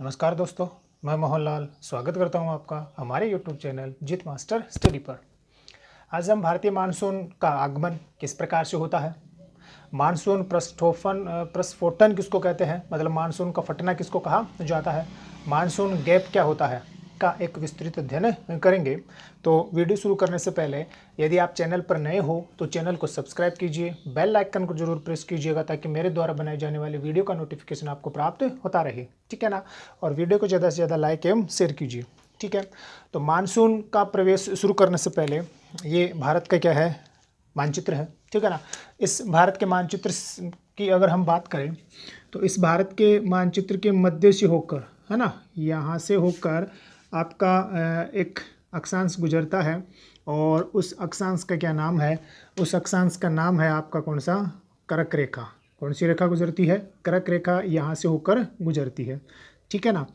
नमस्कार दोस्तों, मैं मोहन लाल स्वागत करता हूं आपका हमारे YouTube चैनल जित मास्टर स्टडी पर। आज हम भारतीय मानसून का आगमन किस प्रकार से होता है, मानसून प्रस्फोटन किसको कहते हैं, मतलब मानसून का फटना किसको कहा जाता है, मानसून गैप क्या होता है का एक विस्तृत अध्ययन करेंगे। तो वीडियो शुरू करने से पहले यदि आप चैनल पर नए हो तो चैनल को सब्सक्राइब कीजिए, बेल आइकन को जरूर प्रेस कीजिएगा ताकि मेरे द्वारा बनाए जाने वाले वीडियो का नोटिफिकेशन आपको प्राप्त होता रहे, ठीक है ना। और वीडियो को ज़्यादा से ज़्यादा लाइक एवं शेयर कीजिए, ठीक है। तो मानसून का प्रवेश शुरू करने से पहले ये भारत का क्या है, मानचित्र है, ठीक है ना। इस भारत के मानचित्र की अगर हम बात करें तो इस भारत के मानचित्र के मध्य से होकर, है ना, यहाँ से होकर आपका एक अक्षांश गुजरता है और उस अक्षांश का क्या नाम है, उस अक्षांश का नाम है आपका कौन सा, कर्क रेखा। कौन सी रेखा गुजरती है, कर्क रेखा यहाँ से होकर गुजरती है, ठीक है ना।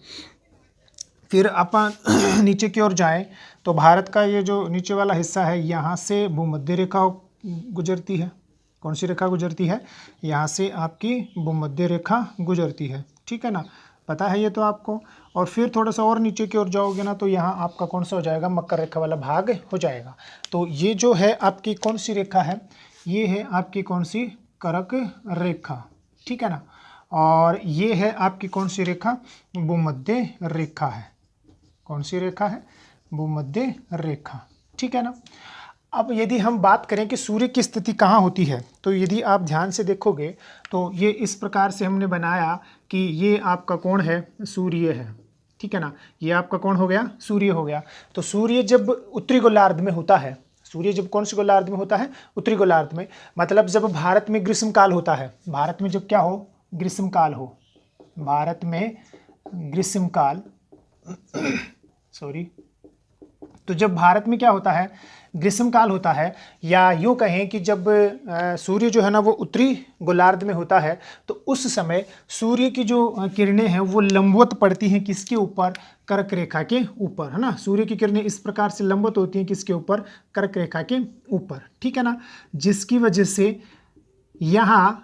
फिर अपन नीचे की ओर जाएं तो भारत का ये जो नीचे वाला हिस्सा है यहाँ से भूमध्य रेखा गुजरती है। कौन सी रेखा गुजरती है, यहाँ से आपकी भूमध्य रेखा गुजरती है, ठीक है ना, पता है ये तो आपको। और फिर थोड़ा सा और नीचे की ओर जाओगे ना तो यहाँ आपका कौन सा हो जाएगा, मकर रेखा वाला भाग हो जाएगा। तो ये जो है आपकी कौन सी रेखा है, ये है आपकी कौन सी, कर्क रेखा, ठीक है ना। और ये है आपकी कौन सी रेखा, भूमध्य रेखा है। कौन सी रेखा है, भूमध्य रेखा, ठीक है ना। अब यदि हम बात करें कि सूर्य की स्थिति कहाँ होती है, तो यदि आप ध्यान से देखोगे तो ये इस प्रकार से हमने बनाया कि ये आपका कौन है, सूर्य है, ठीक है ना। ये आपका कौन हो गया, सूर्य हो गया। तो सूर्य जब उत्तरी गोलार्ध में होता है, सूर्य जब कौन सी गोलार्ध में होता है, उत्तरी गोलार्ध में, मतलब जब भारत में ग्रीष्मकाल होता है, भारत में जब क्या हो, ग्रीष्मकाल हो, भारत में ग्रीष्मकाल सॉरी, तो जब भारत में क्या होता है, ग्रीष्मकाल होता है, या यूँ कहें कि जब सूर्य जो है ना वो उत्तरी गोलार्ध में होता है, तो उस समय सूर्य की जो किरणें हैं वो लंबवत पड़ती हैं किसके ऊपर, कर्क रेखा के ऊपर, है ना। सूर्य की किरणें इस प्रकार से लंबवत होती हैं किसके ऊपर, कर्क रेखा के ऊपर, ठीक है ना। जिसकी वजह से यहाँ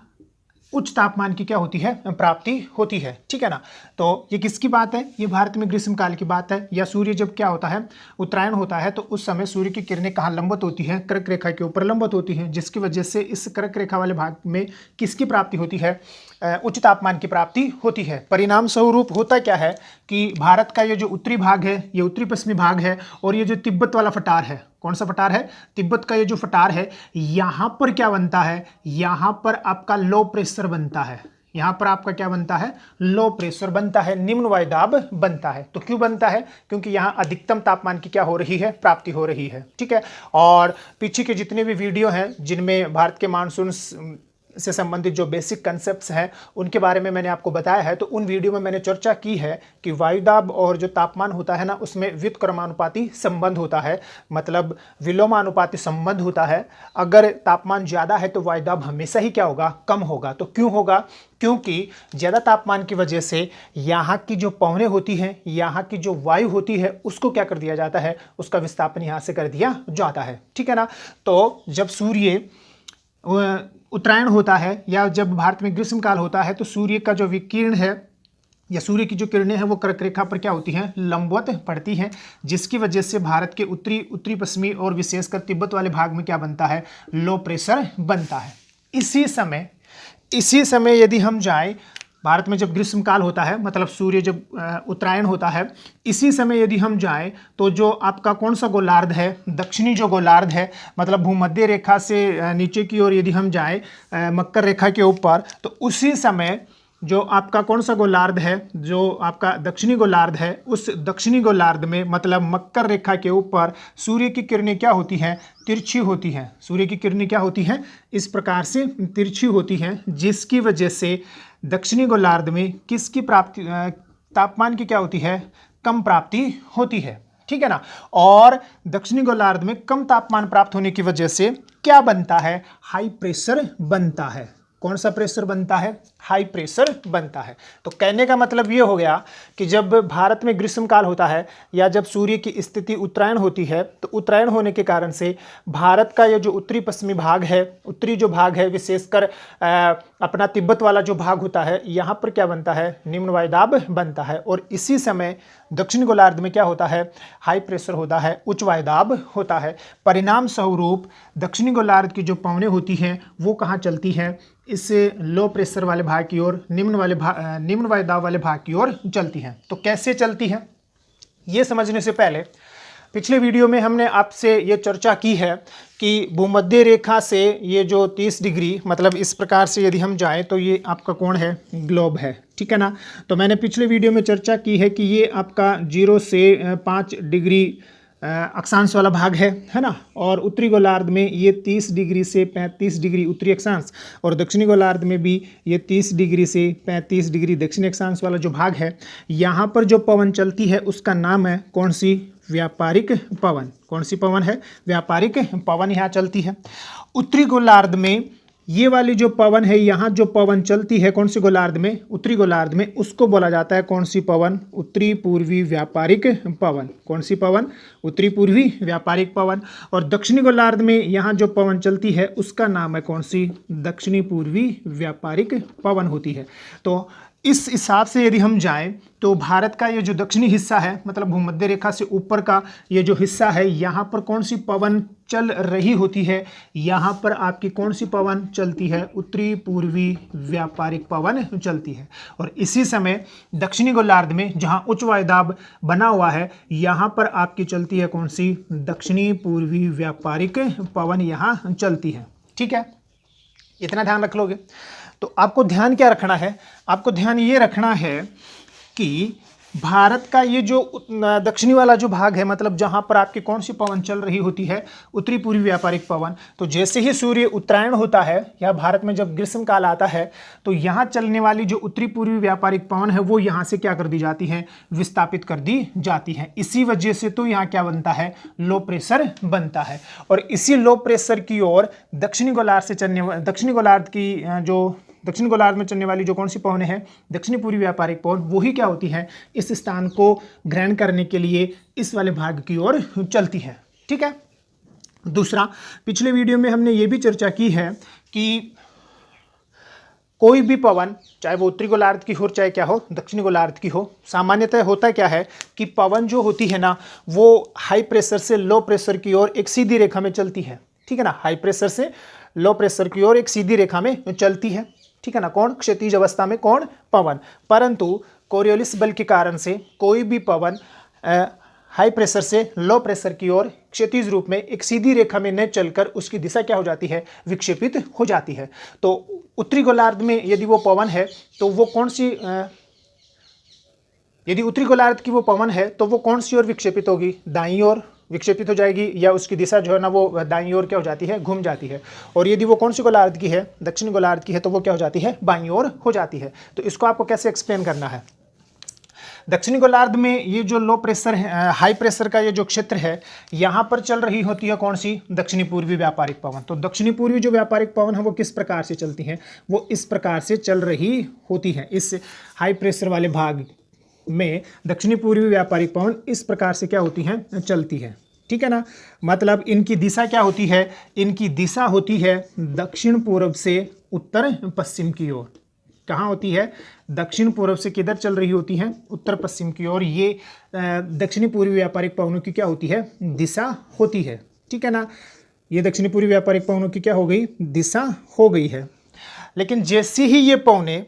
उच्च तापमान की क्या होती है, प्राप्ति होती है, ठीक है ना। तो ये किसकी बात है, ये भारत में ग्रीष्मकाल की बात है। या सूर्य जब क्या होता है, उत्तरायण होता है, तो उस समय सूर्य की किरणें कहाँ लंबवत होती हैं, कर्क रेखा के ऊपर लंबवत होती हैं, जिसकी वजह से इस कर्क रेखा वाले भाग में किसकी प्राप्ति होती है, उच्च तापमान की प्राप्ति होती है। परिणाम स्वरूप होता क्या है कि भारत का ये जो उत्तरी भाग है, ये उत्तरी पश्चिमी भाग है, और ये जो तिब्बत वाला फटार है, कौन सा फटार है, तिब्बत का ये जो फटार है, यहाँ पर क्या बनता है, यहाँ पर आपका लो प्रेशर बनता है। यहाँ पर आपका क्या बनता है, लो प्रेशर बनता है, निम्न वायुदाब बनता है। तो क्यों बनता है, क्योंकि यहाँ अधिकतम तापमान की क्या हो रही है, प्राप्ति हो रही है, ठीक है। और पीछे के जितने भी वीडियो हैं जिनमें भारत के मानसून से संबंधित जो बेसिक कंसेप्ट्स हैं उनके बारे में मैंने आपको बताया है, तो उन वीडियो में मैंने चर्चा की है कि वायुदाब और जो तापमान होता है ना उसमें व्युत्क्रमानुपाती संबंध होता है, मतलब विलोमानुपाती संबंध होता है। अगर तापमान ज़्यादा है तो वायुदाब हमेशा ही क्या होगा, कम होगा। तो क्यों होगा, क्योंकि ज़्यादा तापमान की वजह से यहाँ की जो पवनें होती हैं, यहाँ की जो वायु होती है उसको क्या कर दिया जाता है, उसका विस्थापन यहाँ से कर दिया जाता है, ठीक है ना। तो जब सूर्य उत्तरायण होता है या जब भारत में ग्रीष्मकाल होता है तो सूर्य का जो विकिरण है या सूर्य की जो किरणें हैं वो कर्क रेखा पर क्या होती हैं, लंबवत पड़ती हैं, जिसकी वजह से भारत के उत्तरी पश्चिमी और विशेषकर तिब्बत वाले भाग में क्या बनता है, लो प्रेशर बनता है। इसी समय यदि हम जाएं, भारत में जब ग्रीष्मकाल होता है मतलब सूर्य जब उत्तरायण होता है, इसी समय यदि हम जाएं तो जो आपका कौन सा गोलार्ध है, दक्षिणी जो गोलार्ध है, मतलब भूमध्य रेखा से नीचे की ओर यदि हम जाएं मकर रेखा के ऊपर, तो उसी समय जो आपका कौन सा गोलार्ध है, जो आपका दक्षिणी गोलार्ध है, उस दक्षिणी गोलार्ध में मतलब मकर रेखा के ऊपर सूर्य की किरणें क्या होती हैं, तिरछी होती हैं। सूर्य की किरणें क्या होती हैं, इस प्रकार से तिरछी होती हैं, जिसकी वजह से दक्षिणी गोलार्ध में किसकी प्राप्ति, तापमान की क्या होती है, कम प्राप्ति होती है, ठीक है ना। और दक्षिणी गोलार्ध में कम तापमान प्राप्त होने की वजह से क्या बनता है, हाई प्रेशर बनता है। कौन सा प्रेशर बनता है, हाई प्रेशर बनता है। तो कहने का मतलब ये हो गया कि जब भारत में ग्रीष्मकाल होता है या जब सूर्य की स्थिति उत्तरायण होती है, तो उत्तरायण होने के कारण से भारत का ये जो उत्तरी पश्चिमी भाग है, उत्तरी जो भाग है, विशेषकर अपना तिब्बत वाला जो भाग होता है, यहाँ पर क्या बनता है, निम्न वायुदाब बनता है। और इसी समय दक्षिण गोलार्ध में क्या होता है, हाई प्रेशर होता है, उच्च वायुदाब होता है। परिणाम स्वरूप दक्षिणी गोलार्ध की जो पवनें होती हैं वो कहाँ चलती हैं, इस लो प्रेशर वाले भाग की ओर, निम्न वायुदाब वाले भाग की ओर चलती हैं। तो कैसे चलती हैं ये समझने से पहले पिछले वीडियो में हमने आपसे ये चर्चा की है कि भूमध्य रेखा से ये जो 30 डिग्री, मतलब इस प्रकार से यदि हम जाएं तो ये आपका कोण है, ग्लोब है, ठीक है ना। तो मैंने पिछले वीडियो में चर्चा की है कि ये आपका 0 से 5 डिग्री अक्षांश वाला भाग है ना। और उत्तरी गोलार्ध में ये 30 डिग्री से 35 डिग्री उत्तरी अक्षांश, और दक्षिणी गोलार्ध में भी ये 30 डिग्री से 35 डिग्री दक्षिणी अक्षांश वाला जो भाग है, यहाँ पर जो पवन चलती है उसका नाम है कौन सी, व्यापारिक पवन। कौन सी पवन है, व्यापारिक पवन यहाँ चलती है। उत्तरी गोलार्ध में ये वाली जो पवन है, यहाँ जो पवन चलती है कौन सी गोलार्ध में, उत्तरी गोलार्ध में, उसको बोला जाता है कौन सी पवन, उत्तरी पूर्वी व्यापारिक पवन। कौन सी पवन, उत्तरी पूर्वी व्यापारिक पवन। और दक्षिणी गोलार्ध में यहाँ जो पवन चलती है उसका नाम है कौन सी, दक्षिणी पूर्वी व्यापारिक पवन होती है। तो इस हिसाब से यदि हम जाएं तो भारत का ये जो दक्षिणी हिस्सा है, मतलब भूमध्य रेखा से ऊपर का ये जो हिस्सा है, यहाँ पर कौन सी पवन चल रही होती है, यहाँ पर आपकी कौन सी पवन चलती है, उत्तरी पूर्वी व्यापारिक पवन चलती है। और इसी समय दक्षिणी गोलार्ध में जहाँ उच्च वायुदाब बना हुआ है, यहाँ पर आपकी चलती है कौन सी, दक्षिणी पूर्वी व्यापारिक पवन यहाँ चलती है। ठीक है, इतना ध्यान रख लोगे। तो आपको ध्यान क्या रखना है, आपको ध्यान ये रखना है कि भारत का ये जो दक्षिणी वाला जो भाग है, मतलब जहाँ पर आपकी कौन सी पवन चल रही होती है, उत्तरी पूर्वी व्यापारिक पवन। तो जैसे ही सूर्य उत्तरायण होता है या भारत में जब ग्रीष्म काल आता है, तो यहाँ चलने वाली जो उत्तरी पूर्वी व्यापारिक पवन है वो यहाँ से क्या कर दी जाती है, विस्थापित कर दी जाती है। इसी वजह से तो यहाँ क्या बनता है, लो प्रेशर बनता है। और इसी लो प्रेशर की ओर दक्षिणी गोलार्ध से चलने, दक्षिणी गोलार्ध की जो दक्षिण गोलार्ध में चलने वाली जो कौन सी पवनें हैं, दक्षिणी पूर्वी व्यापारिक पवन, वही क्या होती हैं, इस स्थान को ग्रहण करने के लिए इस वाले भाग की ओर चलती है। ठीक है। दूसरा, पिछले वीडियो में हमने ये भी चर्चा की है कि कोई भी पवन, चाहे वो उत्तरी गोलार्ध की हो चाहे क्या हो, दक्षिणी गोलार्ध की हो, सामान्यतः होता क्या है कि पवन जो होती है ना, वो हाई प्रेशर से लो प्रेशर की ओर एक सीधी रेखा में चलती है। ठीक है ना, हाई प्रेशर से लो प्रेशर की ओर एक सीधी रेखा में चलती है। ठीक है ना, कौन, क्षैतिज अवस्था में कौन, पवन। परंतु कोरियोलिस बल के कारण से कोई भी पवन हाई प्रेशर से लो प्रेशर की ओर क्षैतिज रूप में एक सीधी रेखा में न चलकर उसकी दिशा क्या हो जाती है, विक्षेपित हो जाती है। तो उत्तरी गोलार्ध में यदि वो पवन है तो वो कौन सी, यदि उत्तरी गोलार्ध की वो पवन है तो वो कौन सी ओर विक्षेपित होगी, दाईं ओर विक्षेपित हो जाएगी, या उसकी दिशा जो है ना वो दाईं ओर क्या हो जाती है, घूम जाती है। और यदि वो कौन सी गोलार्ध की है, दक्षिण गोलार्ध की है, तो वो क्या हो जाती है, बाईं ओर हो जाती है। तो इसको आपको कैसे एक्सप्लेन करना है। दक्षिणी गोलार्ध में ये जो लो प्रेशर है, हाई प्रेशर का ये जो क्षेत्र है, यहाँ पर चल रही होती है कौन सी, दक्षिणी पूर्वी व्यापारिक पवन। तो दक्षिणी पूर्वी जो व्यापारिक पवन है वो किस प्रकार से चलती हैं, वो इस प्रकार से चल रही होती है। इस हाई प्रेशर वाले भाग में दक्षिणी पूर्वी व्यापारिक पवन इस प्रकार से क्या होती हैं, चलती है। ठीक है ना, मतलब इनकी दिशा क्या होती है, इनकी दिशा होती है दक्षिण पूर्व से उत्तर पश्चिम की ओर। कहाँ होती है, दक्षिण पूर्व से किधर चल रही होती हैं, उत्तर पश्चिम की ओर। ये दक्षिणी पूर्वी व्यापारिक पवनों की क्या होती है, दिशा होती है। ठीक है ना, ये दक्षिणी पूर्वी व्यापारिक पवनों की क्या हो गई, दिशा हो गई है। लेकिन जैसे ही ये पवनें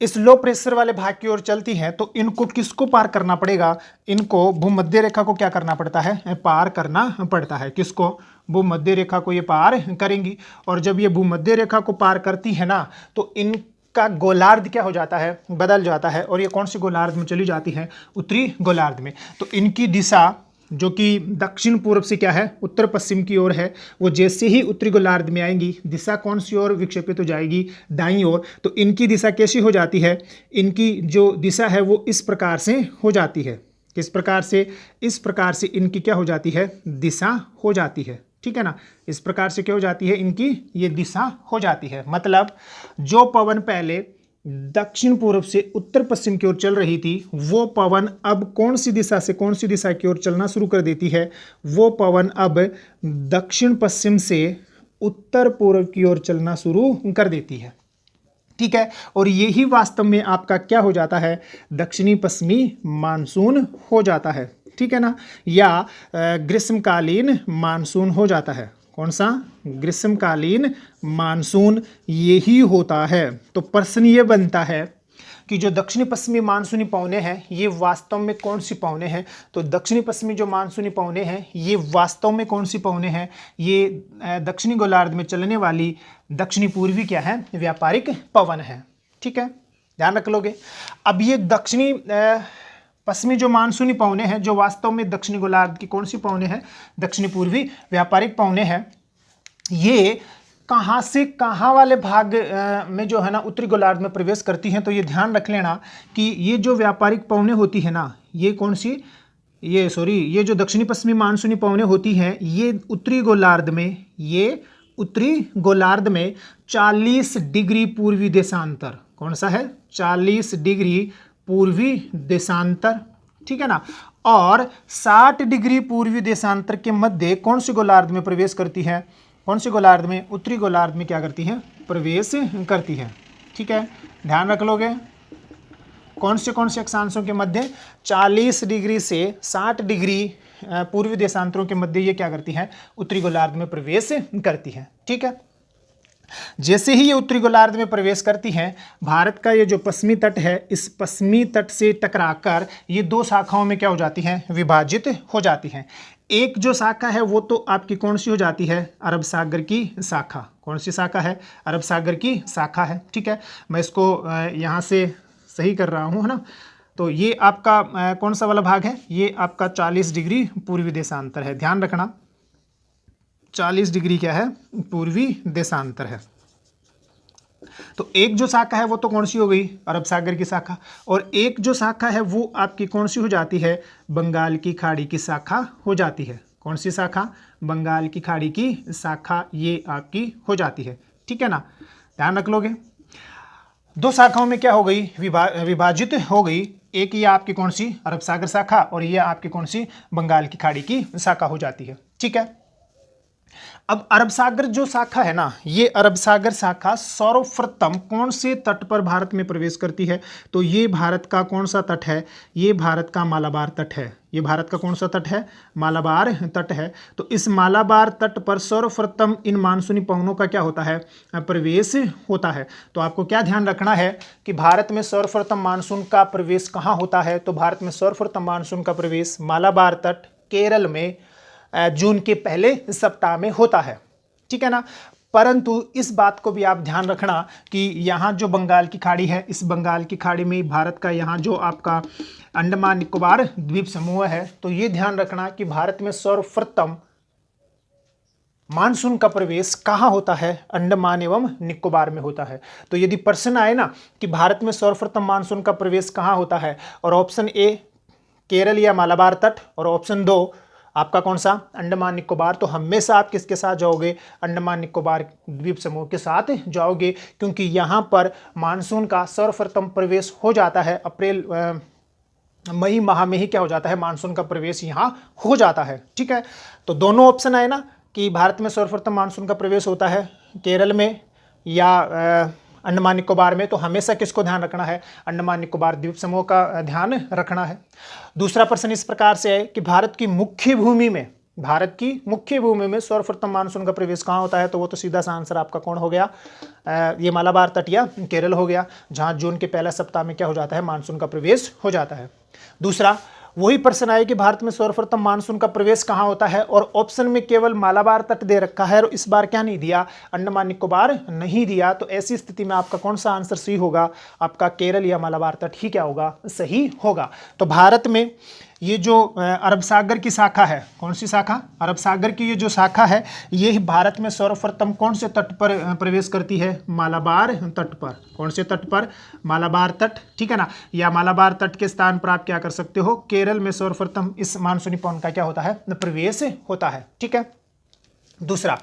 इस लो प्रेशर वाले भाग की ओर चलती हैं तो इनको किसको पार करना पड़ेगा, इनको भूमध्य रेखा को क्या करना पड़ता है, पार करना पड़ता है। किसको, भूमध्य रेखा को ये पार करेंगी। और जब ये भूमध्य रेखा को पार करती है ना, तो इनका गोलार्ध क्या हो जाता है, बदल जाता है, और ये कौन सी गोलार्ध में चली जाती है, उत्तरी गोलार्ध में। तो इनकी दिशा जो कि दक्षिण पूर्व से क्या है, उत्तर पश्चिम की ओर है, वो जैसे ही उत्तरी गोलार्ध में आएंगी, दिशा कौन सी ओर विक्षेपित हो जाएगी, दाईं ओर। तो इनकी दिशा कैसी हो जाती है, इनकी जो दिशा है वो इस प्रकार से हो जाती है। किस प्रकार से, इस प्रकार से इनकी क्या हो जाती है, दिशा हो जाती है। ठीक है ना। इस प्रकार से क्या हो जाती है, इनकी ये दिशा हो जाती है। मतलब जो पवन पहले दक्षिण पूर्व से उत्तर पश्चिम की ओर चल रही थी, वो पवन अब कौन सी दिशा से कौन सी दिशा की ओर चलना शुरू कर देती है, वो पवन अब दक्षिण पश्चिम से उत्तर पूर्व की ओर चलना शुरू कर देती है। ठीक है, और यही वास्तव में आपका क्या हो जाता है, दक्षिणी पश्चिमी मानसून हो जाता है। ठीक है ना, या ग्रीष्मकालीन मानसून हो जाता है। कौन सा, ग्रीष्मकालीन मानसून यही होता है। तो प्रश्न ये बनता है कि जो दक्षिणी पश्चिमी मानसूनी पवने हैं ये वास्तव में कौन सी पवने हैं। तो दक्षिणी पश्चिमी जो मानसूनी पवने हैं ये वास्तव में कौन सी पवने हैं, ये दक्षिणी गोलार्ध में चलने वाली दक्षिणी पूर्वी क्या है, व्यापारिक पवन है। ठीक है, ध्यान रख लोगे। अब ये दक्षिणी पश्चिमी जो मानसूनी पवने हैं जो वास्तव में दक्षिणी गोलार्ध की कौन सी पवने हैं, दक्षिणी पूर्वी व्यापारिक पवने हैं, ये कहाँ से कहाँ वाले भाग में जो है ना उत्तरी गोलार्ध में प्रवेश करती हैं। तो ये ध्यान रख लेना कि ये जो व्यापारिक पवनें होती है ना, ये कौन सी, ये जो दक्षिणी पश्चिमी मानसूनी पवनें होती हैं ये उत्तरी गोलार्ध में, ये उत्तरी गोलार्ध में 40 डिग्री पूर्वी देशांतर, कौन सा है, 40 डिग्री पूर्वी देशांतर, ठीक है ना, और 60 डिग्री पूर्वी देशांतर के मध्य कौन सी गोलार्ध में प्रवेश करती है, कौन सी गोलार्ध में, उत्तरी गोलार्ध में क्या करती है, प्रवेश करती है। ठीक है, ध्यान रख लोगे। कौन से अक्षांशों के मध्य, 40 डिग्री से 60 डिग्री पूर्वी देशांतरों के मध्य ये क्या करती है, उत्तरी गोलार्ध में प्रवेश करती है। ठीक है, जैसे ही ये उत्तरी गोलार्ध में प्रवेश करती हैं, भारत का ये जो पश्चिमी तट है, इस पश्चिमी तट से टकराकर ये दो शाखाओं में क्या हो जाती हैं, विभाजित हो जाती हैं। एक जो शाखा है वो तो आपकी कौन सी हो जाती है, अरब सागर की शाखा। कौन सी शाखा है, अरब सागर की शाखा है। ठीक है, मैं इसको यहाँ से सही कर रहा हूँ, है ना। तो ये आपका कौन सा वाला भाग है, ये आपका 40 डिग्री पूर्वी देशांतर है। ध्यान रखना 40 डिग्री क्या है, पूर्वी देशांतर है। तो एक जो शाखा है वो तो कौन सी हो गई, अरब सागर की शाखा, और एक जो शाखा है वो आपकी कौन सी हो जाती है, बंगाल की खाड़ी की शाखा हो जाती है। कौन सी शाखा, बंगाल की खाड़ी की शाखा ये आपकी हो जाती है। ठीक है ना, ध्यान रख लोगे। दो शाखाओं में क्या हो गई, विभाजित हो गई। एक ये आपकी कौन सी, अरब सागर शाखा, और ये आपकी कौन सी, बंगाल की खाड़ी की शाखा हो जाती है। ठीक है, अब अरब सागर जो शाखा है ना, ये अरब सागर शाखा सर्वप्रथम कौन से तट पर भारत में प्रवेश करती है। तो ये भारत का कौन सा तट है, ये भारत का मालाबार तट है। ये भारत का कौन सा तट है, मालाबार तट है। तो इस मालाबार तट पर सर्वप्रथम इन मानसूनी पवनों का क्या होता है, प्रवेश होता है। तो आपको क्या ध्यान रखना है कि भारत में सर्वप्रथम मानसून का प्रवेश कहाँ होता है। तो भारत में सर्वप्रथम मानसून का प्रवेश मालाबार तट केरल में जून के पहले सप्ताह में होता है। ठीक है ना, परंतु इस बात को भी आप ध्यान रखना कि यहाँ जो बंगाल की खाड़ी है, इस बंगाल की खाड़ी में भारत का यहाँ जो आपका अंडमान निकोबार द्वीप समूह है, तो ये ध्यान रखना कि भारत में सर्वप्रथम मानसून का प्रवेश कहाँ होता है, अंडमान एवं निकोबार में होता है। तो यदि प्रश्न आए ना कि भारत में सर्वप्रथम मानसून का प्रवेश कहाँ होता है, और ऑप्शन ए केरल या मालाबार तट, और ऑप्शन 2 आपका कौन सा, अंडमान निकोबार, तो हमेशा आप किसके साथ जाओगे, अंडमान निकोबार द्वीप समूह के साथ जाओगे, क्योंकि यहाँ पर मानसून का सर्वप्रथम प्रवेश हो जाता है। अप्रैल मई माह में ही क्या हो जाता है, मानसून का प्रवेश यहाँ हो जाता है। ठीक है, तो दोनों ऑप्शन आए ना कि भारत में सर्वप्रथम मानसून का प्रवेश होता है केरल में या अंडमान निकोबार में, तो हमेशा किसको ध्यान रखना है, अंडमान निकोबार द्वीप समूह का ध्यान रखना है। दूसरा प्रश्न इस प्रकार से है कि भारत की मुख्य भूमि में सर्वप्रथम मानसून का प्रवेश कहाँ होता है। तो वो तो सीधा सा आंसर आपका कौन हो गया, ये मालाबार तट या केरल हो गया, जहाँ जून के पहला सप्ताह में क्या हो जाता है, मानसून का प्रवेश हो जाता है। दूसरा वही प्रश्न आए कि भारत में सर्वप्रथम मानसून का प्रवेश कहाँ होता है, और ऑप्शन में केवल मालाबार तट दे रखा है और इस बार क्या नहीं दिया, अंडमान निकोबार नहीं दिया। तो ऐसी स्थिति में आपका कौन सा आंसर सही होगा, आपका केरल या मालाबार तट ही क्या होगा, सही होगा। तो भारत में ये जो अरब सागर की शाखा है, कौन सी शाखा, अरब सागर की ये जो शाखा है, ये भारत में सर्वप्रथम कौन से तट पर प्रवेश करती है, मालाबार तट पर। कौन से तट पर, मालाबार तट। ठीक है ना, या मालाबार तट के स्थान पर आप क्या कर सकते हो, केरल में सर्वप्रथम इस मानसूनी पवन का क्या होता है, प्रवेश होता है। ठीक है, दूसरा,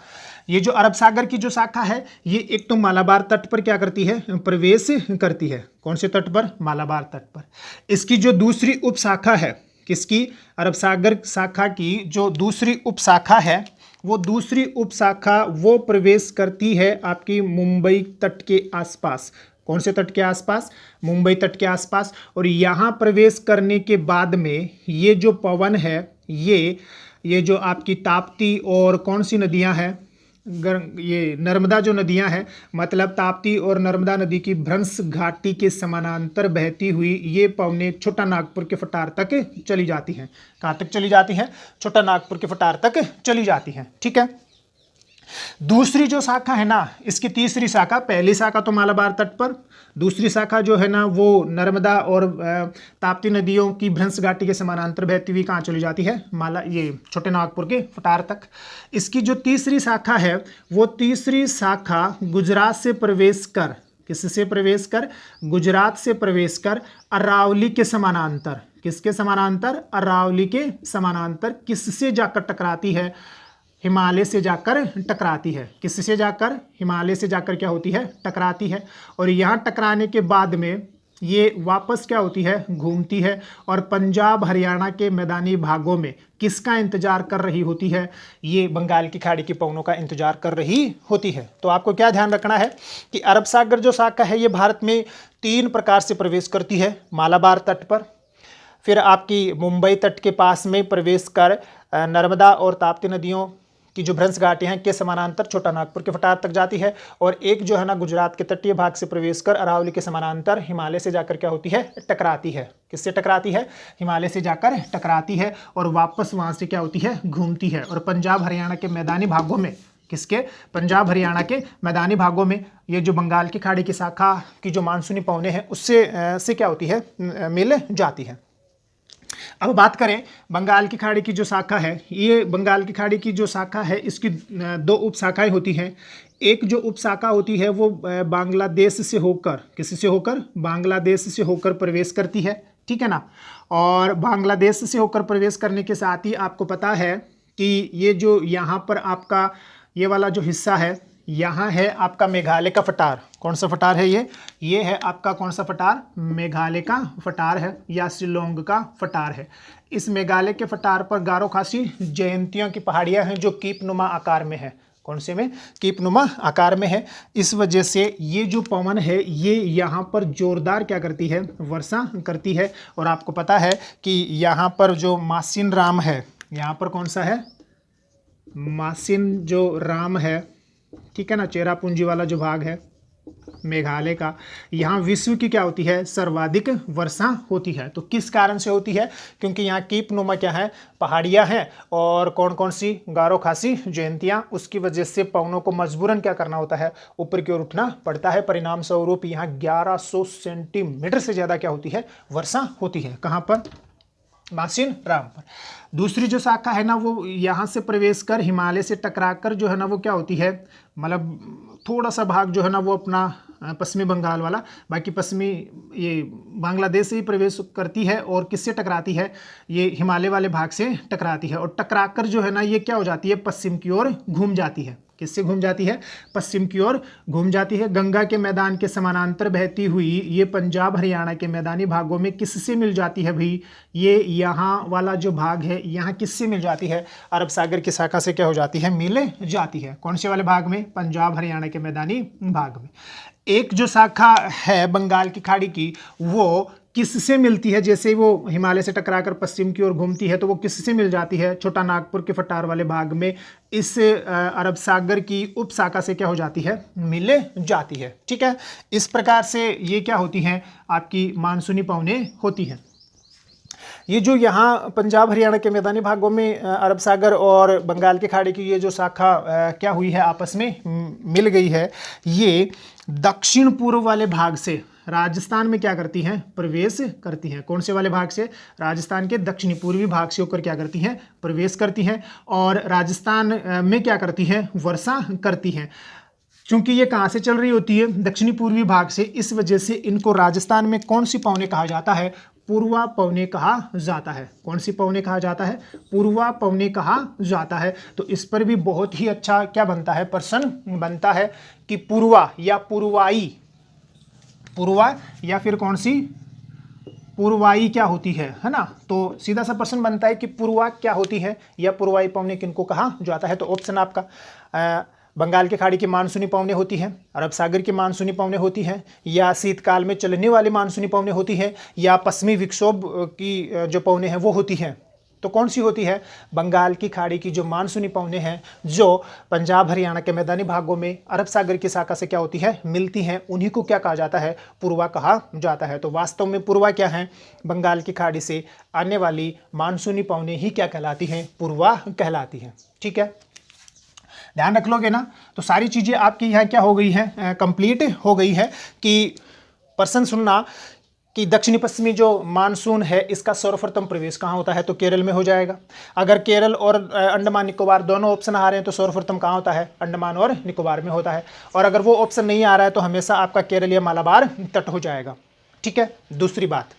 ये जो अरब सागर की जो शाखा है, ये एक तो मालाबार तट पर क्या करती है, प्रवेश करती है। कौन से तट पर? मालाबार तट पर। इसकी जो दूसरी उपशाखा है, किसकी? अरब सागर शाखा की जो दूसरी उपशाखा है, वो दूसरी उपशाखा वो प्रवेश करती है आपकी मुंबई तट के आसपास। कौन से तट के आसपास? मुंबई तट के आसपास। और यहाँ प्रवेश करने के बाद में ये जो पवन है, ये जो आपकी ताप्ती और कौन सी नदियाँ हैं, ये नर्मदा जो नदियां हैं, मतलब ताप्ती और नर्मदा नदी की भ्रंश घाटी के समानांतर बहती हुई ये पवनें छोटा नागपुर के फटार तक चली जाती हैं। कहाँ तक चली जाती हैं? छोटा नागपुर के फटार तक चली जाती हैं। ठीक है। दूसरी जो शाखा है ना, इसकी तीसरी शाखा, पहली शाखा तो मालाबार तट पर, दूसरी शाखा जो है ना वो नर्मदा और ताप्ती नदियों की भ्रंश घाटी के समानांतर बहती हुई कहाँ चली जाती है? ये छोटे नागपुर के फटार तक। इसकी जो तीसरी शाखा है, वो तीसरी शाखा गुजरात से प्रवेश कर, किससे प्रवेश कर? गुजरात से प्रवेश कर अरावली के समानांतर, किसके समानांतर? अरावली के समानांतर किससे जाकर टकराती है? हिमालय से जाकर टकराती है। किससे जाकर? हिमालय से जाकर क्या होती है? टकराती है। और यहाँ टकराने के बाद में ये वापस क्या होती है? घूमती है और पंजाब हरियाणा के मैदानी भागों में किसका इंतजार कर रही होती है? ये बंगाल की खाड़ी की पवनों का इंतजार कर रही होती है। तो आपको क्या ध्यान रखना है कि अरब सागर जो शाखा है, ये भारत में 3 प्रकार से प्रवेश करती है। मालाबार तट पर, फिर आपकी मुंबई तट के पास में प्रवेश कर नर्मदा और ताप्ती नदियों की जो भ्रंश घाटी हैं के समानांतर छोटा नागपुर के फटार तक जाती है, और एक जो है ना गुजरात के तटीय भाग से प्रवेश कर अरावली के समानांतर हिमालय से जाकर क्या होती है? टकराती है। किससे टकराती है? हिमालय से जाकर टकराती है और वापस वहाँ से क्या होती है? घूमती है और पंजाब हरियाणा के मैदानी भागों में, किसके? पंजाब हरियाणा के मैदानी भागों में ये जो बंगाल की खाड़ी की शाखा की जो मानसूनी पवनें हैं उससे क्या होती है? मिल जाती है। अब बात करें बंगाल की खाड़ी की जो शाखा है, ये बंगाल की खाड़ी की जो शाखा है, इसकी 2 उपशाखाएं होती हैं। एक जो उपशाखा होती है वो बांग्लादेश से होकर, किससे होकर? बांग्लादेश से होकर प्रवेश करती है। ठीक है ना। और बांग्लादेश से होकर प्रवेश करने के साथ ही आपको पता है कि ये जो यहाँ पर आपका ये वाला जो हिस्सा है, यहाँ है आपका मेघालय का फटार। कौन सा फटार है ये है आपका कौन सा फटार? मेघालय का फटार है या शिलोंग का फटार है। इस मेघालय के फटार पर गारो खासी जयंतियों की पहाड़ियाँ हैं जो कीपनुमा आकार में है। कौन से में? कीपनुमा आकार में है। इस वजह से ये जो पवन है ये यहाँ पर जोरदार क्या करती है? वर्षा करती है। और आपको पता है कि यहाँ पर जो मासिन राम है, यहाँ पर कौन सा है? मासिन जो राम है, ठीक है ना, चेरापूंजी वाला जो भाग है मेघालय का, यहाँ विश्व की क्या होती है? सर्वाधिक वर्षा होती है। तो किस कारण से होती है? क्योंकि यहाँ कीपनुमा क्या है? पहाड़ियाँ हैं और कौन कौन सी? गारो खासी जयंतियाँ। उसकी वजह से पवनों को मजबूरन क्या करना होता है? ऊपर की ओर उठना पड़ता है। परिणाम स्वरूप यहाँ 1100 सेंटीमीटर से ज़्यादा क्या होती है? वर्षा होती है। कहाँ पर? मासिन राम पर। दूसरी जो शाखा है ना वो यहाँ से प्रवेश कर हिमालय से टकराकर जो है ना वो क्या होती है? मतलब थोड़ा सा भाग जो है ना वो अपना पश्चिमी बंगाल वाला, बाकी पश्चिमी ये बांग्लादेश से ही प्रवेश करती है। और किससे टकराती है? ये हिमालय वाले भाग से टकराती है और टकराकर जो है ना ये क्या हो जाती है? पश्चिम की ओर घूम जाती है। किससे घूम जाती है? पश्चिम की ओर घूम जाती है। गंगा के मैदान के समानांतर बहती हुई ये पंजाब हरियाणा के मैदानी भागों में किससे मिल जाती है भाई? ये यहाँ वाला जो भाग है यहाँ किससे मिल जाती है? अरब सागर की शाखा से क्या हो जाती है? मिल जाती है। कौन से वाले भाग में? पंजाब हरियाणा के मैदानी भाग में। एक जो शाखा है बंगाल की खाड़ी की, वो किससे मिलती है? जैसे वो हिमालय से टकराकर पश्चिम की ओर घूमती है तो वो किससे मिल जाती है? छोटा नागपुर के फटार वाले भाग में इस अरब सागर की उपशाखा से क्या हो जाती है? मिल जाती है। ठीक है। इस प्रकार से ये क्या होती हैं? आपकी मानसूनी पवनें होती हैं। ये जो यहाँ पंजाब हरियाणा के मैदानी भागों में अरब सागर और बंगाल की खाड़ी की ये जो शाखा क्या हुई है? आपस में मिल गई है। ये दक्षिण पूर्व वाले भाग से राजस्थान में क्या करती हैं? प्रवेश करती हैं। कौन से वाले भाग से? राजस्थान के दक्षिणी पूर्वी भाग से होकर क्या करती हैं? प्रवेश करती हैं और राजस्थान में क्या करती हैं? वर्षा करती हैं। क्योंकि ये कहाँ से चल रही होती है? दक्षिणी पूर्वी भाग से। इस वजह से इनको राजस्थान में कौन सी पवनें कहा जाता है? पूर्वा पवने कहा जाता है। कौन सी पवने कहा जाता है? पूर्वा पवने कहा जाता है। तो इस पर भी बहुत ही अच्छा क्या बनता है? प्रश्न बनता है कि पूर्वा या पूर्वाई, पूर्वा या फिर कौन सी पूर्वाई क्या होती है ना। तो सीधा सा प्रश्न बनता है कि पूर्वा क्या होती है या पूर्वाई पवने किनको कहा जाता है। तो ऑप्शन आपका बंगाल की खाड़ी की मानसूनी पवने होती है, अरब सागर की मानसूनी पवने होती हैं, या शीतकाल में चलने वाली मानसूनी पवने होती है, या पश्चिमी विक्षोभ की जो पवने हैं वो होती हैं। तो कौन सी होती है? बंगाल की खाड़ी की जो मानसूनी पवने हैं जो पंजाब हरियाणा के मैदानी भागों में अरब सागर की शाखा से क्या होती है? मिलती हैं, उन्हीं को क्या कहा जाता है? पूर्वा कहा जाता है। तो वास्तव में पूर्वा क्या है? बंगाल की खाड़ी से आने वाली मानसूनी पवने ही क्या कहलाती हैं? पूर्वा कहलाती हैं। ठीक है, ध्यान रख लोगे ना। तो सारी चीज़ें आपकी यहाँ क्या हो गई है? कंप्लीट हो गई है कि प्रश्न सुनना कि दक्षिणी पश्चिमी जो मानसून है इसका सर्वप्रथम प्रवेश कहाँ होता है? तो केरल में हो जाएगा। अगर केरल और अंडमान निकोबार दोनों ऑप्शन आ रहे हैं तो सर्वप्रथम कहाँ होता है? अंडमान और निकोबार में होता है। और अगर वो ऑप्शन नहीं आ रहा है तो हमेशा आपका केरल या मालाबार तट हो जाएगा। ठीक है, दूसरी बात,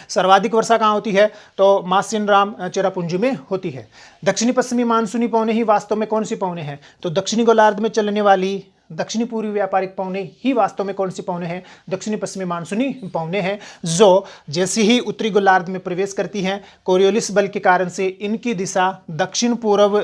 सर्वाधिक वर्षा कहाँ होती है? तो मासिनराम चेरापूंजी में होती है। दक्षिणी पश्चिमी मानसूनी पवने ही वास्तव में कौन सी पवने हैं? तो दक्षिणी गोलार्ध में चलने वाली दक्षिणी पूर्वी व्यापारिक पवने ही वास्तव में कौन सी पवने हैं? दक्षिणी पश्चिमी मानसूनी पवने हैं, जो जैसे ही उत्तरी गोलार्ध में प्रवेश करती हैं कोरियोलिस बल के कारण से इनकी दिशा दक्षिण पूर्व,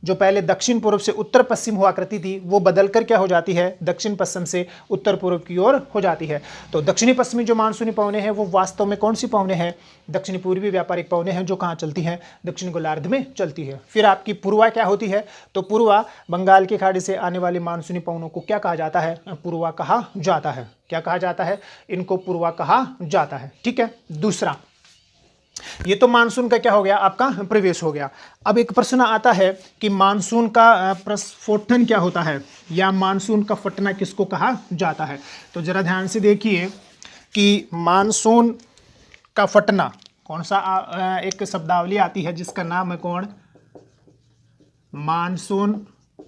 जो पहले दक्षिण पूर्व से उत्तर पश्चिम हुआ करती थी वो बदलकर क्या हो जाती है? दक्षिण पश्चिम से उत्तर पूर्व की ओर हो जाती है। तो दक्षिणी पश्चिमी जो मानसूनी पवने हैं वो वास्तव में कौन सी पवने हैं? दक्षिणी पूर्वी व्यापारिक पवने हैं, जो कहाँ चलती हैं? दक्षिण गोलार्ध में चलती है। फिर आपकी पूर्वा क्या होती है? तो पूर्वा बंगाल की खाड़ी से आने वाली मानसूनी पवनों को क्या कहा जाता है? पूर्वा कहा जाता है। क्या कहा जाता है? इनको पूर्वा कहा जाता है। ठीक है, दूसरा, ये तो मानसून का क्या हो गया? आपका प्रवेश हो गया। अब एक प्रश्न आता है कि मानसून का प्रस्फोटन क्या होता है, या मानसून का फटना किसको कहा जाता है? तो जरा ध्यान से देखिए कि मानसून का फटना कौन सा एक शब्दावली आती है जिसका नाम है कौन? मानसून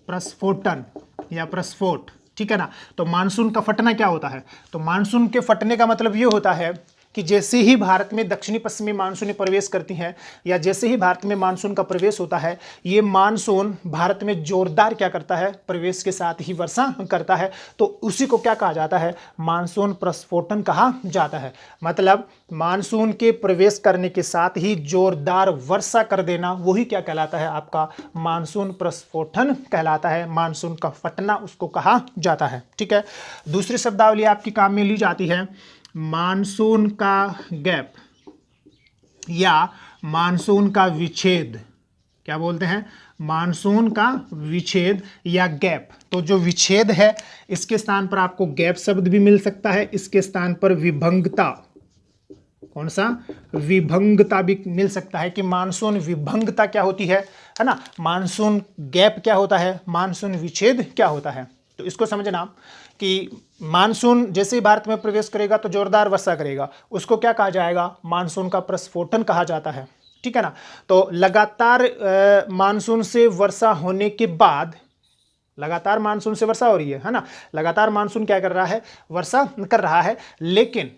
प्रस्फोटन या प्रस्फोट। ठीक है ना। तो मानसून का फटना क्या होता है? तो मानसून के फटने का मतलब ये होता है कि जैसे ही भारत में दक्षिणी पश्चिमी मानसून प्रवेश करती हैं, या जैसे ही भारत में मानसून का प्रवेश होता है, ये मानसून भारत में जोरदार क्या करता है? प्रवेश के साथ ही वर्षा करता है। तो उसी को क्या कहा जाता है? मानसून प्रस्फोटन कहा जाता है। मतलब मानसून के प्रवेश करने के साथ ही जोरदार वर्षा कर देना, वही क्या कहलाता है? आपका मानसून प्रस्फोटन कहलाता है। मानसून का फटना उसको कहा जाता है। ठीक है, दूसरी शब्दावली आपकी काम में ली जाती है मानसून का गैप या मानसून का विच्छेद। क्या बोलते हैं? मानसून का विच्छेद या गैप। तो जो विच्छेद है इसके स्थान पर आपको गैप शब्द भी मिल सकता है, इसके स्थान पर विभंगता, कौन सा? विभंगता भी मिल सकता है कि मानसून विभंगता क्या होती है ना। मानसून गैप क्या होता है? मानसून विच्छेद क्या होता है? तो इसको समझना कि मानसून जैसे ही भारत में प्रवेश करेगा तो जोरदार वर्षा करेगा, उसको क्या कहा जाएगा? मानसून का प्रस्फोटन कहा जाता है। ठीक है ना। तो लगातार मानसून से वर्षा होने के बाद, लगातार मानसून से वर्षा हो रही है ना, लगातार मानसून क्या कर रहा है? वर्षा कर रहा है, लेकिन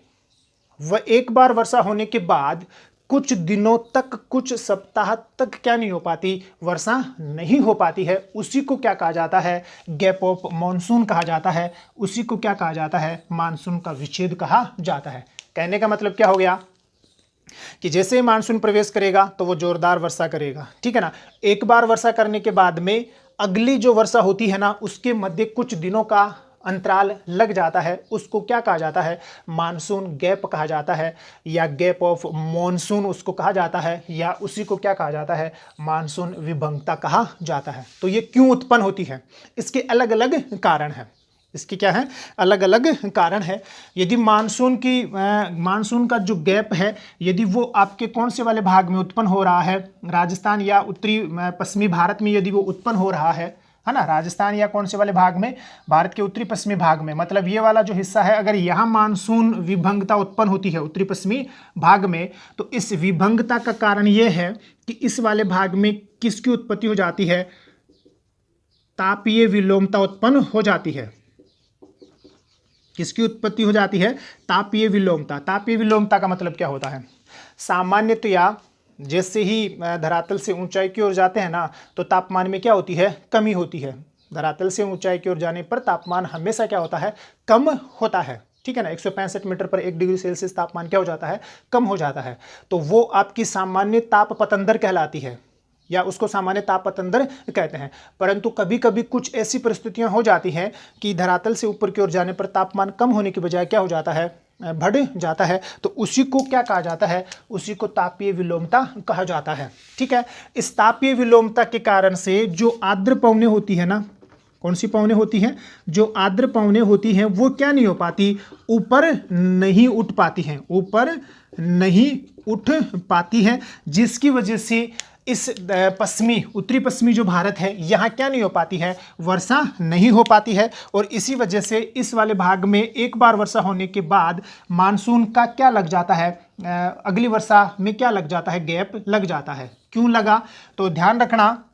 वह एक बार वर्षा होने के बाद कुछ दिनों तक, कुछ सप्ताह तक क्या नहीं हो पाती? वर्षा नहीं हो पाती है। उसी को क्या कहा जाता है? गैप ऑफ मॉनसून कहा जाता है। उसी को क्या कहा जाता है? मानसून का विच्छेद कहा जाता है। कहने का मतलब क्या हो गया कि जैसे मानसून प्रवेश करेगा तो वो जोरदार वर्षा करेगा। ठीक है ना। एक बार वर्षा करने के बाद में अगली जो वर्षा होती है ना, उसके मध्य कुछ दिनों का अंतराल लग जाता है, उसको क्या कहा जाता है? मानसून गैप कहा जाता है, या गैप ऑफ मॉनसून उसको कहा जाता है, या उसी को क्या कहा जाता है? मानसून विभंगता कहा जाता है। तो ये क्यों उत्पन्न होती है? इसके अलग अलग कारण हैं। इसकी क्या है? अलग अलग कारण है। यदि मानसून का जो गैप है, यदि वो आपके कौन से वाले भाग में उत्पन्न हो रहा है, राजस्थान या उत्तरी पश्चिमी भारत में यदि वो उत्पन्न हो रहा है ना, राजस्थान या कौन से वाले भाग में? भारत के उत्तरी पश्चिमी भाग में। मतलब ये वाला जो हिस्सा है, अगर यहाँ मानसून विभंगता उत्पन्न होती है उत्तरी पश्चिमी भाग में, तो इस विभंगता का कारण ये है कि इस वाले भाग में किसकी उत्पत्ति हो जाती है? तापीय विलोमता उत्पन्न हो जाती है। किसकी उत्पत्ति हो जाती है? तापीय विलोमता। तापीय विलोमता का मतलब क्या होता है? सामान्यतया जैसे ही धरातल से ऊंचाई की ओर जाते हैं ना, तो तापमान में क्या होती है? कमी होती है। धरातल से ऊंचाई की ओर जाने पर तापमान हमेशा क्या होता है? कम होता है, ठीक है ना। 165 मीटर पर 1 डिग्री सेल्सियस तापमान क्या हो जाता है? कम हो जाता है। तो वो आपकी सामान्य ताप पतंदर कहलाती है, या उसको सामान्य ताप पतंदर कहते हैं। परंतु कभी कभी कुछ ऐसी परिस्थितियां हो जाती हैं कि धरातल से ऊपर की ओर जाने पर तापमान कम होने की बजाय क्या हो जाता है? बढ़ जाता है। तो उसी को क्या कहा जाता है? उसी को तापीय विलोमता कहा जाता है, ठीक है। इस तापीय विलोमता के कारण से जो आर्द्र पवनें होती है ना, कौन सी पवनें होती हैं? जो आर्द्र पवनें होती हैं वो क्या नहीं हो पाती? ऊपर नहीं उठ पाती हैं, ऊपर नहीं उठ पाती हैं, जिसकी वजह से इस पश्चिमी, उत्तरी पश्चिमी जो भारत है, यहाँ क्या नहीं हो पाती है? वर्षा नहीं हो पाती है। और इसी वजह से इस वाले भाग में एक बार वर्षा होने के बाद मानसून का क्या लग जाता है? अगली वर्षा में क्या लग जाता है? गैप लग जाता है। क्यों लगा? तो ध्यान रखना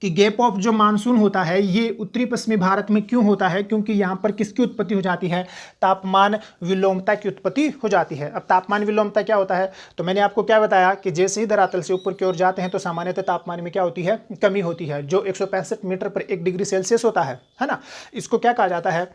कि गैप ऑफ जो मानसून होता है ये उत्तरी पश्चिमी भारत में क्यों होता है? क्योंकि यहाँ पर किसकी उत्पत्ति हो जाती है? तापमान विलोमता की उत्पत्ति हो जाती है। अब तापमान विलोमता क्या होता है? तो मैंने आपको क्या बताया कि जैसे ही धरातल से ऊपर की ओर जाते हैं तो सामान्यतः तापमान में क्या होती है? कमी होती है, जो 165 मीटर पर 1 डिग्री सेल्सियस होता है ना। इसको क्या कहा जाता है?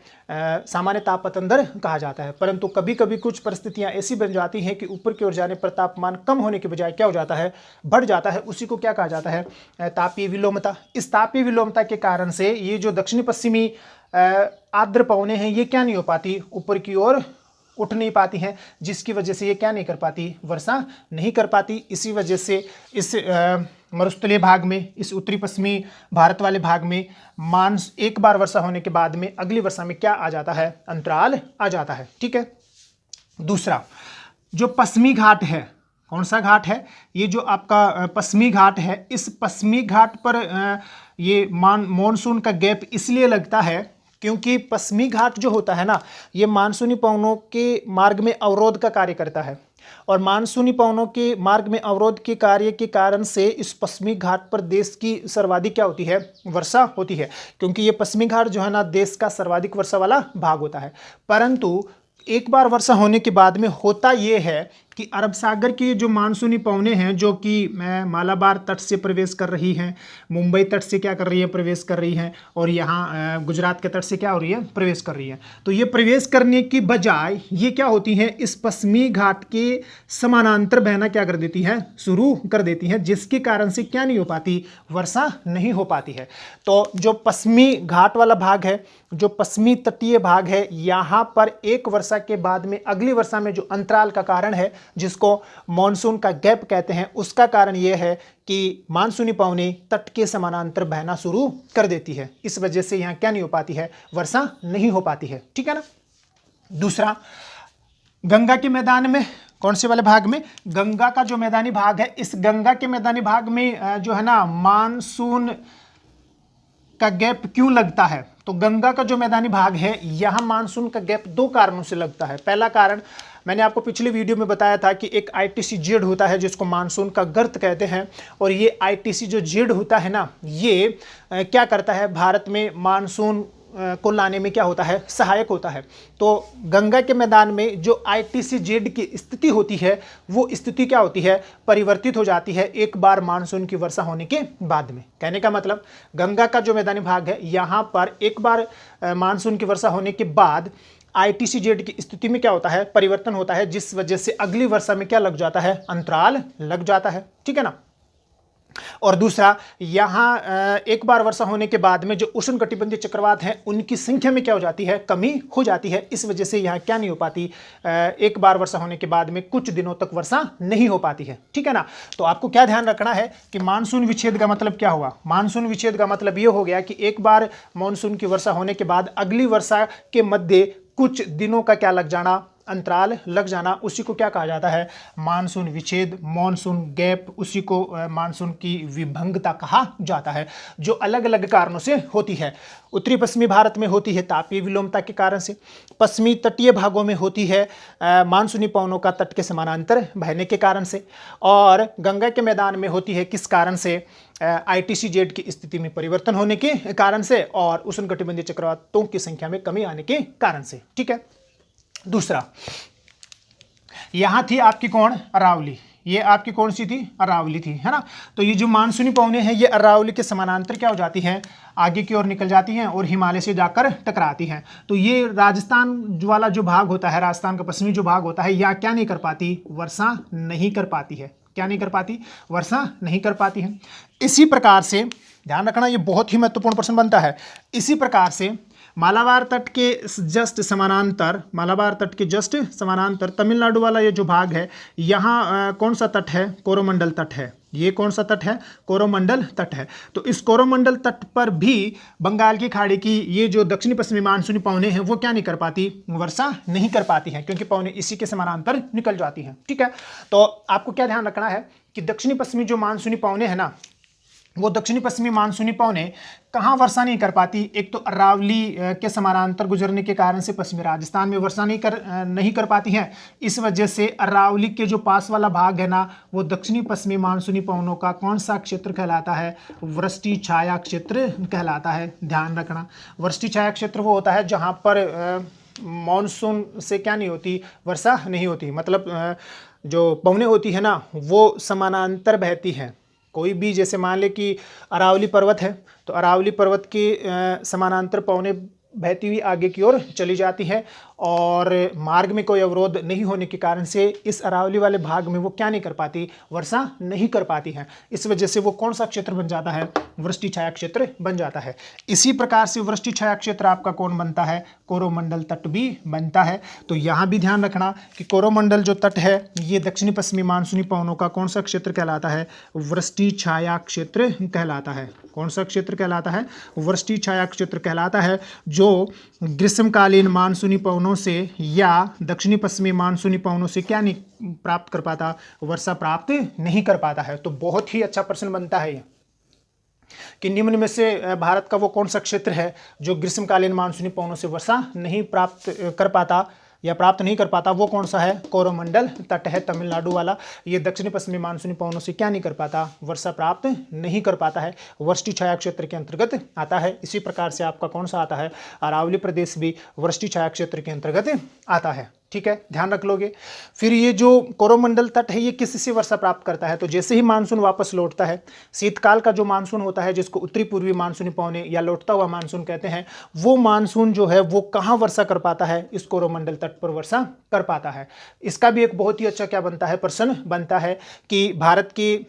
सामान्य ताप पतंदर कहा जाता है। परंतु कभी कभी कुछ परिस्थितियाँ ऐसी बन जाती हैं कि ऊपर की ओर जाने पर तापमान कम होने की बजाय क्या हो जाता है? बढ़ जाता है। उसी को क्या कहा जाता है? तापीय विलोमता। इस तापीय विलोमता के कारण से ये जो दक्षिणी पश्चिमी आर्द्र पवनें हैं ये क्या नहीं हो पाती? ऊपर की ओर उठ नहीं पाती हैं, जिसकी वजह से ये क्या नहीं कर पाती? वर्षा नहीं कर पाती। इसी वजह से इस मरुस्थलीय भाग में, इस उत्तरी पश्चिमी भारत वाले भाग में एक बार वर्षा होने के बाद में अगली वर्षा में क्या आ जाता है? अंतराल आ जाता है, ठीक है। दूसरा जो पश्चिमी घाट है, कौन सा घाट है? ये जो आपका पश्चिमी घाट है, इस पश्चिमी घाट पर ये मानसून का गैप इसलिए लगता है क्योंकि पश्चिमी घाट जो होता है ना, ये मानसूनी पवनों के मार्ग में अवरोध का कार्य करता है। और मानसूनी पवनों के मार्ग में अवरोध के कार्य के कारण से इस पश्चिमी घाट पर देश की सर्वाधिक क्या होती है? वर्षा होती है। क्योंकि ये पश्चिमी घाट जो है ना, देश का सर्वाधिक वर्षा वाला भाग होता है। परंतु एक बार वर्षा होने के बाद में होता ये है कि अरब सागर की जो मानसूनी पवनें हैं, जो कि मालाबार तट से प्रवेश कर रही हैं, मुंबई तट से क्या कर रही है? प्रवेश कर रही हैं, और यहाँ गुजरात के तट से क्या हो रही है? प्रवेश कर रही है। तो ये प्रवेश करने की बजाय ये क्या होती हैं? इस पश्चिमी घाट के समानांतर बहना क्या कर देती है? शुरू कर देती हैं, जिसके कारण से क्या नहीं हो पाती? वर्षा नहीं हो पाती है। तो जो पश्चिमी घाट वाला भाग है, जो पश्चिमी तटीय भाग है, यहाँ पर एक वर्षा के बाद में अगली वर्षा में जो अंतराल का कारण है, जिसको मॉनसून का गैप कहते हैं, उसका कारण यह है कि मानसूनी पवनें तट के समानांतर बहना शुरू कर देती है। इस वजह से यहाँ क्या नहीं हो पाती है? वर्षा नहीं हो पाती है, ठीक है ना। दूसरा, गंगा के मैदान में, कौन से वाले भाग में? गंगा का जो मैदानी भाग है, इस गंगा के मैदानी भाग में जो है ना, मानसून का गैप क्यों लगता है? तो गंगा का जो मैदानी भाग है, यहाँ मानसून का गैप दो कारणों से लगता है। पहला कारण मैंने आपको पिछले वीडियो में बताया था कि एक आईटीसी जेड होता है जिसको मानसून का गर्त कहते हैं, और ये आईटीसी जो जेड होता है ना, ये क्या करता है? भारत में मानसून को लाने में क्या होता है? सहायक होता है। तो गंगा के मैदान में जो आईटीसी जेड की स्थिति होती है, वो स्थिति क्या होती है? परिवर्तित हो जाती है एक बार मानसून की वर्षा होने के बाद में। कहने का मतलब, गंगा का जो मैदानी भाग है, यहाँ पर एक बार मानसून की वर्षा होने के बाद आईटीसी जेड की स्थिति में क्या होता है? परिवर्तन होता है, जिस वजह से अगली वर्षा में क्या लग जाता है? अंतराल लग जाता है, ठीक है ना। और दूसरा, यहाँ एक बार वर्षा होने के बाद में जो उष्णकटिबंधीय चक्रवात हैं, उनकी संख्या में क्या हो जाती है? कमी हो जाती है। इस वजह से यहाँ क्या नहीं हो पाती? एक बार वर्षा होने के बाद में कुछ दिनों तक वर्षा नहीं हो पाती है, ठीक है ना। तो आपको क्या ध्यान रखना है कि मानसून विच्छेद का मतलब क्या हुआ? मानसून विच्छेद का मतलब ये हो गया कि एक बार मानसून की वर्षा होने के बाद अगली वर्षा के मध्य कुछ दिनों का क्या लग जाना? अंतराल लग जाना, उसी को क्या कहा जाता है? मानसून विच्छेद, मानसून गैप, उसी को मानसून की विभंगता कहा जाता है, जो अलग अलग कारणों से होती है। उत्तरी पश्चिमी भारत में होती है तापीय विलोमता के कारण से, पश्चिमी तटीय भागों में होती है मानसूनी पवनों का तट के समानांतर बहने के कारण से, और गंगा के मैदान में होती है किस कारण से? ITCZ की स्थिति में परिवर्तन होने के कारण से और उष्णकटिबंधीय चक्रवातों की संख्या में कमी आने के कारण से। ठीक है। दूसरा, यहां थी आपकी कौन? अरावली। ये आपकी कौन सी थी? अरावली थी, है ना। तो ये जो मानसूनी पवनें हैं ये अरावली के समानांतर क्या हो जाती हैं? आगे की ओर निकल जाती हैं और हिमालय से जाकर टकराती हैं। तो ये राजस्थान वाला जो भाग होता है, राजस्थान का पश्चिमी जो भाग होता है, यहाँ क्या नहीं कर पाती? वर्षा नहीं कर पाती है। क्या नहीं कर पाती? वर्षा नहीं कर पाती है। इसी प्रकार से ध्यान रखना, ये बहुत ही महत्वपूर्ण प्रश्न बनता है। इसी प्रकार से मालाबार तट के जस्ट समानांतर, मालाबार तट के जस्ट समानांतर तमिलनाडु वाला ये जो भाग है, यहाँ कौन सा तट है? कोरोमंडल तट है। ये कौन सा तट है? कोरोमंडल तट है। तो इस कोरोमंडल तट पर भी बंगाल की खाड़ी की ये जो दक्षिणी पश्चिमी मानसूनी पवनें हैं वो क्या नहीं कर पाती? वर्षा नहीं कर पाती हैं, क्योंकि पवनें इसी के समानांतर निकल जाती हैं। ठीक है। तो आपको क्या ध्यान रखना है कि दक्षिणी पश्चिमी जो मानसूनी पवनें हैं ना, वो दक्षिणी पश्चिमी मानसूनी पवनें कहाँ वर्षा नहीं कर पाती? एक तो अरावली के समानांतर गुजरने के कारण से पश्चिमी राजस्थान में वर्षा नहीं कर पाती हैं। इस वजह से अरावली के जो पास वाला भाग है ना, वो दक्षिणी पश्चिमी मानसूनी पवनों का कौन सा क्षेत्र कहलाता है? वृष्टि छाया क्षेत्र कहलाता है। ध्यान रखना, वृष्टि छाया क्षेत्र वो होता है जहाँ पर मानसून से क्या नहीं होती? वर्षा नहीं होती। मतलब जो पवनें होती है ना, वो समानांतर बहती हैं। कोई भी, जैसे मान ले कि अरावली पर्वत है, तो अरावली पर्वत के समानांतर पवनें बहती हुई आगे की ओर चली जाती है और मार्ग में कोई अवरोध नहीं होने के कारण से इस अरावली वाले भाग में वो क्या नहीं कर पाती? वर्षा नहीं कर पाती है। इस वजह से वो कौन सा क्षेत्र बन जाता है? वृष्टि छाया क्षेत्र बन जाता है। इसी प्रकार से वृष्टि छाया क्षेत्र आपका कौन बनता है? कोरोमंडल तट भी बनता है। तो यहाँ भी ध्यान रखना कि कोरोमंडल जो तट है ये दक्षिणी पश्चिमी मानसूनी पवनों का कौन सा क्षेत्र कहलाता है? वृष्टि छाया क्षेत्र कहलाता है। कौन सा क्षेत्र कहलाता है? वृष्टि छाया क्षेत्र कहलाता है, जो ग्रीष्मकालीन मानसूनी पवनों से या दक्षिणी पश्चिमी मानसूनी पवनों से क्या नहीं प्राप्त कर पाता? वर्षा प्राप्त नहीं कर पाता है। तो बहुत ही अच्छा प्रश्न बनता है ये कि निम्न में से भारत का वो कौन सा क्षेत्र है जो ग्रीष्मकालीन मानसूनी पवनों से वर्षा नहीं प्राप्त कर पाता या प्राप्त नहीं कर पाता? वो कौन सा है? कोरोमंडल तट है, तमिलनाडु वाला। ये दक्षिणी पश्चिमी मानसूनी पवनों से क्या नहीं कर पाता? वर्षा प्राप्त नहीं कर पाता है, वृष्टि छाया क्षेत्र के अंतर्गत आता है। इसी प्रकार से आपका कौन सा आता है? अरावली प्रदेश भी वृष्टि छाया क्षेत्र के अंतर्गत आता है। ठीक है, ध्यान रख लोगे। फिर ये जो कोरोमंडल तट है ये किससे वर्षा प्राप्त करता है? तो जैसे ही मानसून वापस लौटता है, शीतकाल का जो मानसून होता है जिसको उत्तरी पूर्वी मानसूनी पवनें या लौटता हुआ मानसून कहते हैं, वो मानसून जो है वो कहाँ वर्षा कर पाता है? इस कोरोमंडल तट पर वर्षा कर पाता है। इसका भी एक बहुत ही अच्छा क्या बनता है? प्रश्न बनता है कि भारत की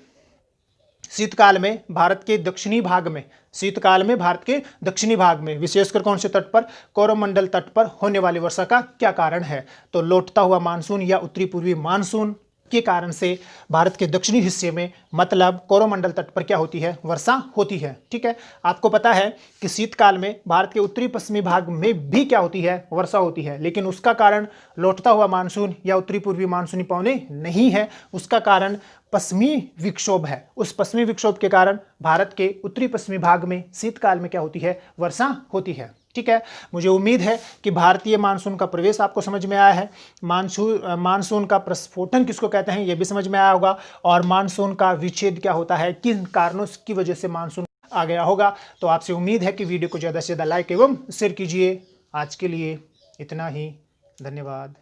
शीतकाल में भारत के दक्षिणी भाग में, शीतकाल में भारत के दक्षिणी भाग में विशेषकर कौन से तट पर? कोरोमंडल तट पर होने वाली वर्षा का क्या कारण है? तो लौटता हुआ मानसून या उत्तरी पूर्वी मानसून के कारण से भारत के दक्षिणी हिस्से में, मतलब कोरोमंडल तट पर क्या होती है? वर्षा होती है। ठीक है, आपको पता है कि शीतकाल में भारत के उत्तरी पश्चिमी भाग में भी क्या होती है? वर्षा होती है, लेकिन उसका कारण लौटता हुआ मानसून या उत्तरी पूर्वी मानसूनी पवनें नहीं है। उसका कारण पश्चिमी विक्षोभ है। उस पश्चिमी विक्षोभ के कारण भारत के उत्तरी पश्चिमी भाग में शीतकाल में क्या होती है? वर्षा होती है। ठीक है, मुझे उम्मीद है कि भारतीय मानसून का प्रवेश आपको समझ में आया है। मानसून का प्रस्फोटन किसको कहते हैं ये भी समझ में आया होगा, और मानसून का विच्छेद क्या होता है, किन कारणों की वजह से मानसून आ गया होगा। तो आपसे उम्मीद है कि वीडियो को ज़्यादा से ज़्यादा लाइक एवं शेयर कीजिए। आज के लिए इतना ही, धन्यवाद।